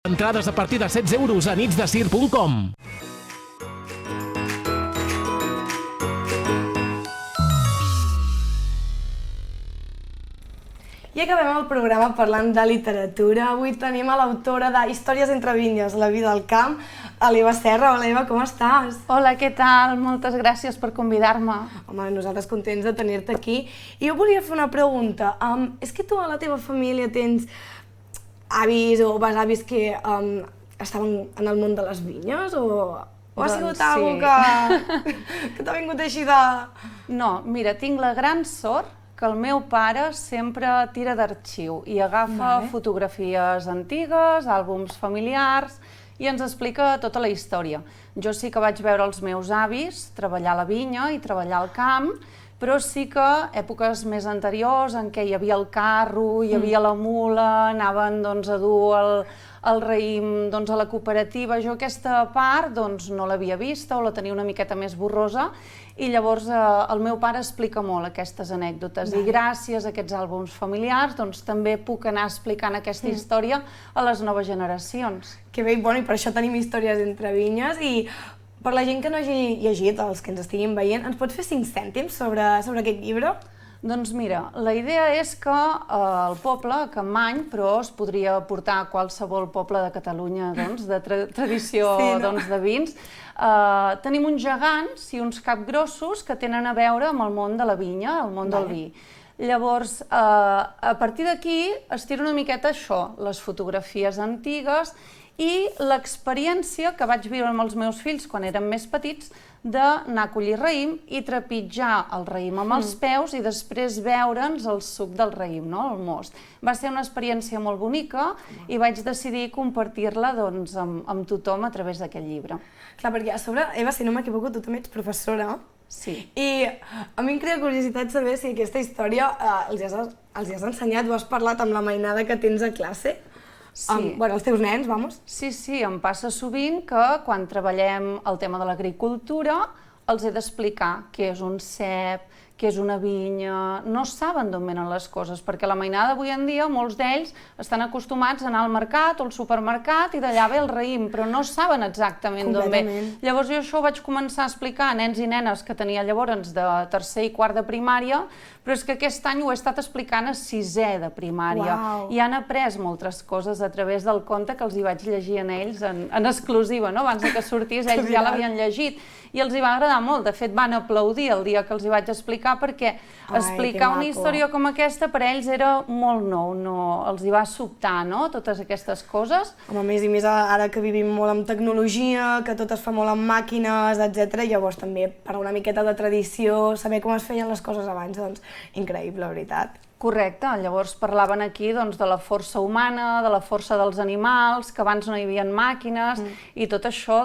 Entrades a partir de 16 euros a nitsdecir.com. I acabem el programa parlant de literatura. Avui tenim a l'autora de Històries entre vinyes, la vida al camp, l'Eva Serra. Hola, Eva, com estàs? Hola, què tal? Moltes gràcies per convidar-me. Home, nosaltres contents de tenir-te aquí. I jo volia fer una pregunta. És que tu a la teva família tens avis o besavis que estaven en el món de les vinyes o ha sigut algo que t'ha vingut així de... No, mira, tinc la gran sort que el meu pare sempre tira d'arxiu i agafa fotografies antigues, àlbums familiars i ens explica tota la història. Jo sí que vaig veure els meus avis treballar a la vinya i treballar al camp, però sí que èpoques més anteriors en què hi havia el carro, hi havia la mula, anaven a dur el raïm a la cooperativa. Jo aquesta part no l'havia vista o la tenia una miqueta més borrosa i llavors el meu pare explica molt aquestes anècdotes i gràcies a aquests àlbums familiars també puc anar explicant aquesta història a les noves generacions. Que bé, i per això tenim Històries entre vinyes i per la gent que no hagi llegit, els que ens estiguin veient, ens pots fer 5 cèntims sobre aquest llibre? Doncs mira, la idea és que el poble, a Capmany, però es podria portar a qualsevol poble de Catalunya de tradició de vins, tenim uns gegants i uns capgrossos que tenen a veure amb el món de la vinya, el món del vi. Llavors, a partir d'aquí es tira una miqueta això, les fotografies antigues i l'experiència que vaig viure amb els meus fills quan eren més petits d'anar a collir raïm i trepitjar el raïm amb els peus i després veure'ns el suc del raïm, el most. Va ser una experiència molt bonica i vaig decidir compartir-la amb tothom a través d'aquest llibre. Clar, perquè a sobre, Eva, si no m'equivoco, tu també ets professora. Sí. I a mi em crea curiositat saber si aquesta història els has ensenyat o has parlat amb la mainada que tens a classe. Sí. Els teus nens, vamos. Sí, em passa sovint que quan treballem el tema de l'agricultura els he d'explicar què és un cep, què és una vinya... No saben d'on venen les coses, perquè la mainada avui en dia, molts d'ells estan acostumats a anar al mercat o al supermercat i d'allà ve el raïm, però no saben exactament d'on ve. Llavors jo això ho vaig començar a explicar a nens i nenes que tenia llavors de tercer i quart de primària, però és que aquest any ho he estat explicant a sisè de primària i han après moltes coses a través del conte que els hi vaig llegir a ells en exclusiva, abans que sortís ells ja l'havien llegit i els hi va agradar molt. De fet, van aplaudir el dia que els hi vaig explicar perquè explicar una història com aquesta per a ells era molt nou, els hi va sobtar, totes aquestes coses. Home, més i més ara que vivim molt amb tecnologia, que tot es fa molt amb màquines, etc. Llavors també per una miqueta de tradició, saber com es feien les coses abans, doncs increïble, la veritat. Correcte, llavors parlaven aquí de la força humana, de la força dels animals, que abans no hi havia màquines i tot això,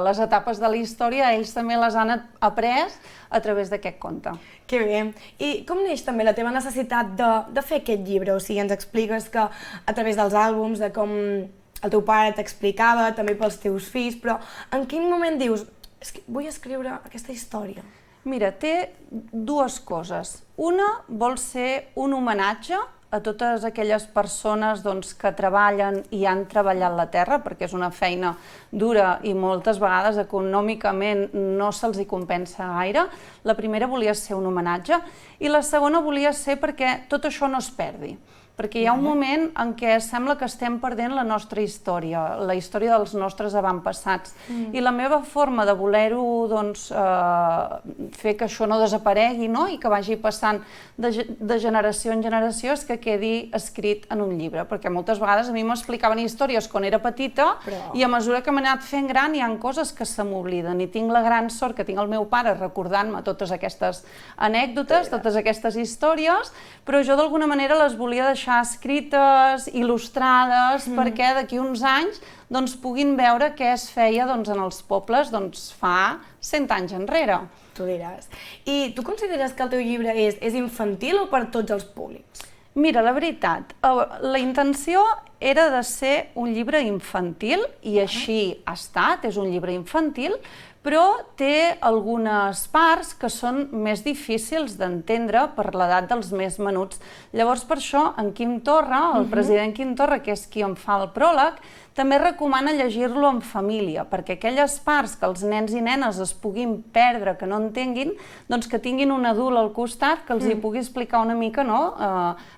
les etapes de la història, ells també les han après a través d'aquest conte. Que bé. I com neix també la teva necessitat de fer aquest llibre? O sigui, ens expliques que a través dels àlbums, de com el teu pare t'explicava, també pels teus fills, però en quin moment dius, és que vull escriure aquesta història? Mira, té dues coses. Una vol ser un homenatge a totes aquelles persones que treballen i han treballat la terra, perquè és una feina dura i moltes vegades econòmicament no se'ls hi compensa gaire. La primera volia ser un homenatge i la segona volia ser perquè tot això no es perdi. Perquè hi ha un moment en què sembla que estem perdent la nostra història, la història dels nostres avantpassats. I la meva forma de voler-ho fer que això no desaparegui i que vagi passant de generació en generació és que quedi escrit en un llibre. Perquè moltes vegades a mi m'explicaven històries quan era petita i a mesura que m'he anat fent gran hi ha coses que se m'obliden. I tinc la gran sort que tinc el meu pare recordant-me totes aquestes anècdotes, totes aquestes històries, però jo d'alguna manera les volia deixar escrites, il·lustrades, perquè d'aquí uns anys puguin veure què es feia en els pobles fa 100 anys enrere. Tu diràs. I tu consideres que el teu llibre és infantil o per tots els públics? Mira, la veritat, la intenció era de ser un llibre infantil i així ha estat, és un llibre infantil, però té algunes parts que són més difícils d'entendre per l'edat dels més menuts. Llavors, per això, en Quim Torra, el president Quim Torra, que és qui em fa el pròleg, També recomana llegir-lo en família, perquè aquelles parts que els nens i nenes es puguin perdre, que no entenguin, doncs que tinguin un adult al costat que els hi pugui explicar una mica, no?,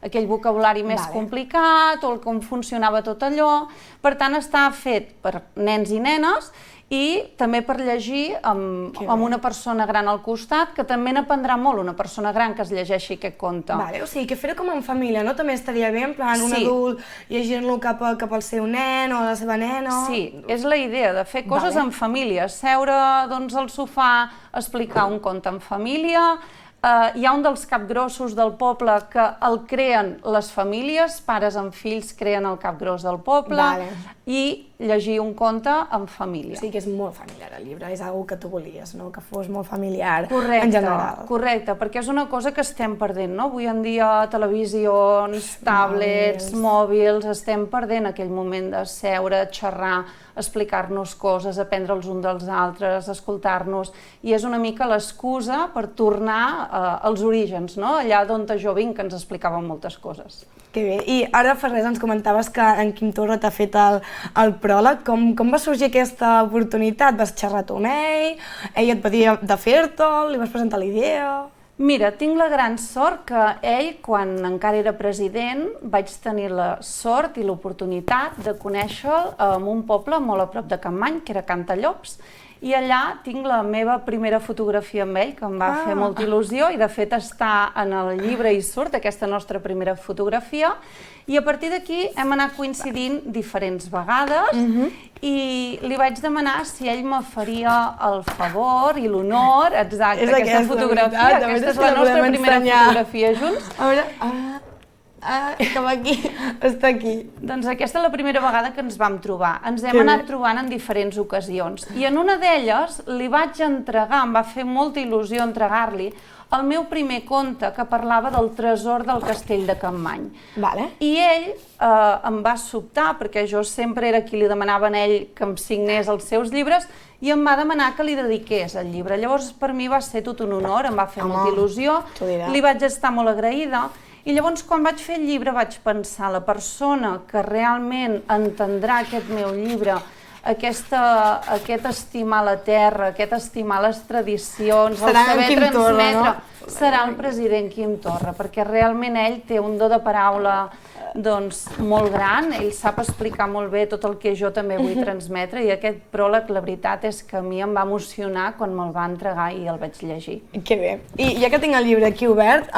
aquell vocabulari més complicat o com funcionava tot allò. Per tant, està fet per nens i nenes i també per llegir amb una persona gran al costat, que també n'aprendrà molt una persona gran que es llegeixi aquest conte. O sigui, que fer-ho com en família, no? També estaria bé, en plan, un adult llegint-lo cap al seu nen o a la seva nena. Sí, és la idea de fer coses en família, seure doncs al sofà, explicar un conte en família. Hi ha un dels capgrossos del poble que el creen les famílies, pares amb fills creen el capgros del poble i llegir un conte en família. O sigui que és molt familiar el llibre, és una que tu volies, no? Que fos molt familiar en general. Correcte, perquè és una cosa que estem perdent, no? Avui en dia televisions, tablets, mòbils, estem perdent aquell moment de seure, xerrar, explicar-nos coses, aprendre els uns dels altres, escoltar-nos, i és una mica l'excusa per tornar als orígens, no? Allà d'on jo vinc, que ens explicaven moltes coses. Que bé. I ara fa res ens comentaves que en Quim Torra t'ha fet el pròleg. Com va sorgir aquesta oportunitat? Vas xerrar tu amb ell? Ell et va dir de fer-te'l? Li vas presentar la idea? Mira, tinc la gran sort que ell, quan encara era president, vaig tenir la sort i l'oportunitat de conèixer-lo en un poble molt a prop de Capmany, que era Cantallops, i allà tinc la meva primera fotografia amb ell, que em va fer molta il·lusió, i de fet està en el llibre i surt aquesta nostra primera fotografia, i a partir d'aquí hem anat coincidint diferents vegades i li vaig demanar si ell me faria el favor i l'honor, exacte, aquesta fotografia, aquesta és la nostra primera fotografia junts. A veure, cap aquí, està aquí. Doncs aquesta és la primera vegada que ens vam trobar. Ens hem anat trobant en diferents ocasions. I en una d'elles li vaig entregar, em va fer molta il·lusió entregar-li, el meu primer conte que parlava del tresor del castell de Capmany. I ell em va sobtar, perquè jo sempre era qui li demanava a ell que em signés els seus llibres, i em va demanar que li dediqués el llibre. Llavors, per mi va ser tot un honor, em va fer molta il·lusió, li vaig estar molt agraïda. I llavors, quan vaig fer el llibre, vaig pensar, la persona que realment entendrà aquest meu llibre, aquest estimar la terra, aquest estimar les tradicions, el saber transmetre, serà el president Quim Torra, perquè realment ell té un do de paraula molt gran, ell sap explicar molt bé tot el que jo també vull transmetre, i aquest pròleg, la veritat és que a mi em va emocionar quan me'l va entregar i el vaig llegir. Que bé. I ja que tinc el llibre aquí obert,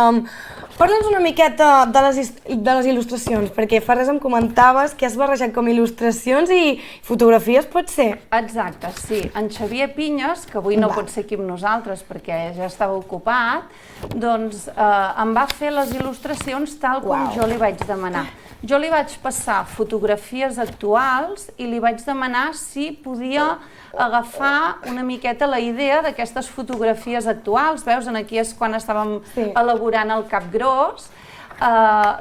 parla'ns una miqueta de les il·lustracions, perquè fa res em comentaves que has barrejat com il·lustracions i fotografies, pot ser? Exacte, sí. En Xavier Pinyes, que avui no pot ser aquí amb nosaltres perquè ja estava ocupat, doncs em va fer les il·lustracions tal com jo li vaig demanar. Jo li vaig passar fotografies actuals i li vaig demanar si podia agafar una miqueta la idea d'aquestes fotografies actuals. Veus, aquí és quan estàvem elaborant el capgros.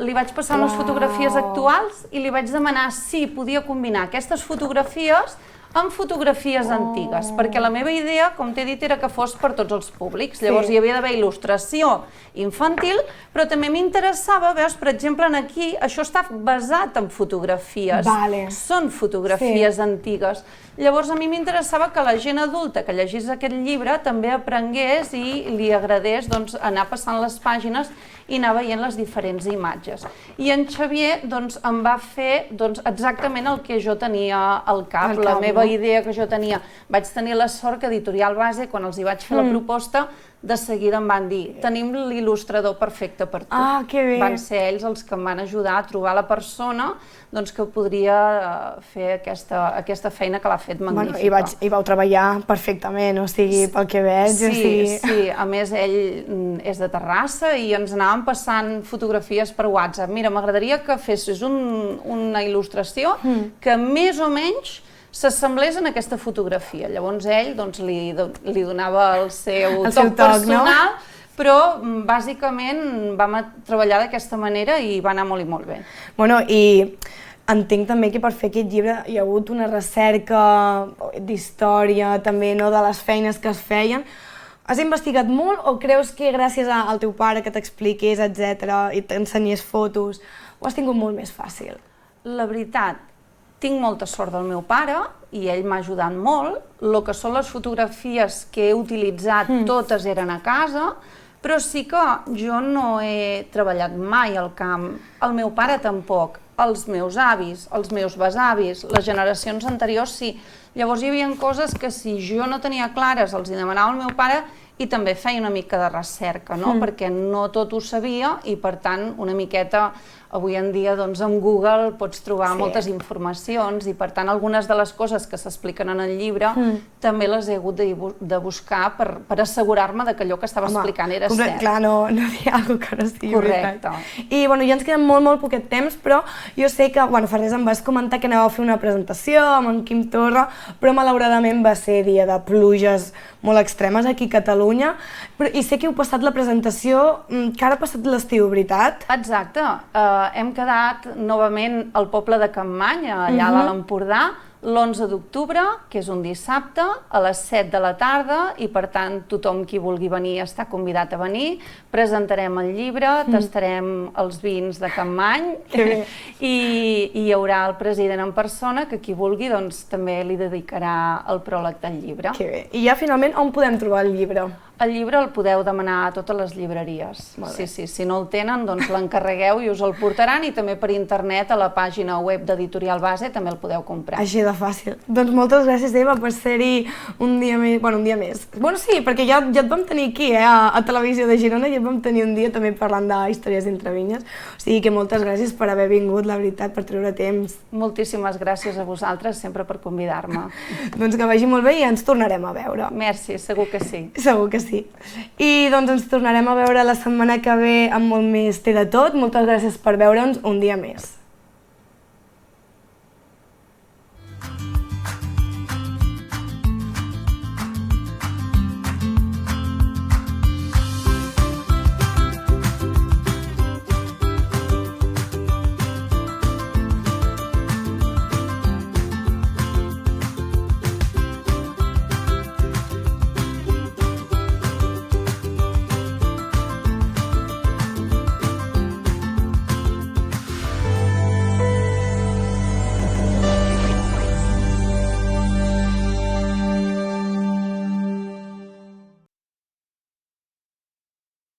Li vaig passar unes fotografies actuals i li vaig demanar si podia combinar aquestes fotografies amb fotografies antigues, perquè la meva idea, com t'he dit, era que fos per tots els públics. Llavors hi havia d'haver il·lustració infantil, però també m'interessava, veus, per exemple, aquí, això està basat en fotografies, són fotografies antigues. Llavors a mi m'interessava que la gent adulta que llegís aquest llibre també aprengués i li agradés anar passant les pàgines i anar veient les diferents imatges. I en Xavier em va fer exactament el que jo tenia al cap, la meva idea que jo tenia. Vaig tenir la sort que Editorial Base, quan els hi vaig fer la proposta, de seguida em van dir, tenim l'il·lustrador perfecte per tu. Van ser ells els que em van ajudar a trobar la persona que podria fer aquesta feina que l'ha fet magnífica. I vau treballar perfectament, o sigui, pel que veig. Sí, a més ell és de Terrassa i ens anàvem passant fotografies per WhatsApp. Mira, m'agradaria que fessis una il·lustració que més o menys s'assemblés en aquesta fotografia. Llavors ell li donava el seu toc personal, però bàsicament vam treballar d'aquesta manera i va anar molt i molt bé. Bueno, i entenc també que per fer aquest llibre hi ha hagut una recerca d'història, també de les feines que es feien. Has investigat molt o creus que gràcies al teu pare que t'expliqués, etc., i t'ensenyés fotos, ho has tingut molt més fàcil? La veritat, tinc molta sort del meu pare i ell m'ha ajudat molt. El que són les fotografies que he utilitzat, totes eren a casa, però sí que jo no he treballat mai al camp. El meu pare tampoc, els meus avis, els meus besavis, les generacions anteriors sí. Llavors hi havia coses que si jo no tenia clares els hi demanava al meu pare i també feia una mica de recerca, no? Perquè no tot ho sabia i per tant una miqueta avui en dia doncs amb Google pots trobar moltes informacions i per tant algunes de les coses que s'expliquen en el llibre també les he hagut de buscar per assegurar-me que allò que estava explicant era cert. Clar, no dir alguna cosa que no sigui veritat. Correcte. I bueno, ja ens queda molt poquet temps, però jo sé que, bueno, fa res em vas comentar que anàveu a fer una presentació amb en Quim Torra, però malauradament va ser dia de pluges molt extremes aquí a Catalunya, i sé que heu passat la presentació, que ara ha passat l'estiu, veritat? Exacte. Hem quedat novament al poble de Campmany, allà a l'Alt Empordà, l'11 d'octubre, que és un dissabte, a les 7 de la tarda, i per tant tothom qui vulgui venir està convidat a venir. Presentarem el llibre, tastarem els vins de Campmany i hi haurà el president en persona que qui vulgui doncs, també li dedicarà el pròleg del llibre. Que bé. I ja finalment on podem trobar el llibre? El llibre el podeu demanar a totes les llibreries. Sí, si no el tenen, doncs l'encarregueu i us el portaran i també per internet a la pàgina web d'Editorial Base també el podeu comprar. Així de fàcil. Doncs moltes gràcies, Eva, per ser-hi un dia més. Bueno, un dia més. Bueno, sí, perquè ja et vam tenir aquí, a Televisió de Girona, i et vam tenir un dia també parlant de històries entre vinyes. O sigui que moltes gràcies per haver vingut, la veritat, per treure temps. Moltíssimes gràcies a vosaltres sempre per convidar-me. Doncs que vagi molt bé i ens tornarem a veure. Merci, segur que sí. Segur que sí. I doncs ens tornarem a veure la setmana que ve amb molt més Té de tot. Moltes gràcies per veure'ns un dia més.